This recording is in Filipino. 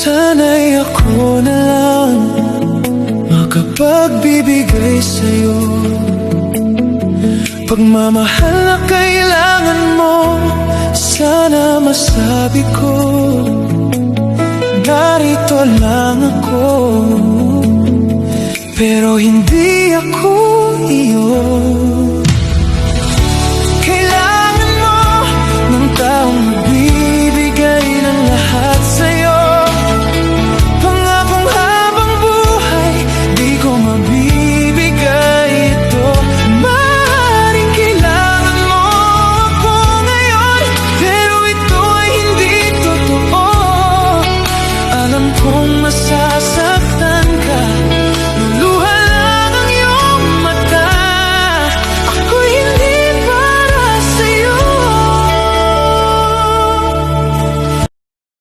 Sana'y ako na lang makapagbibigay sa'yo. Pagmamahal na kailangan mo, sana masabi ko, narito lang ako, pero hindi ako iyo.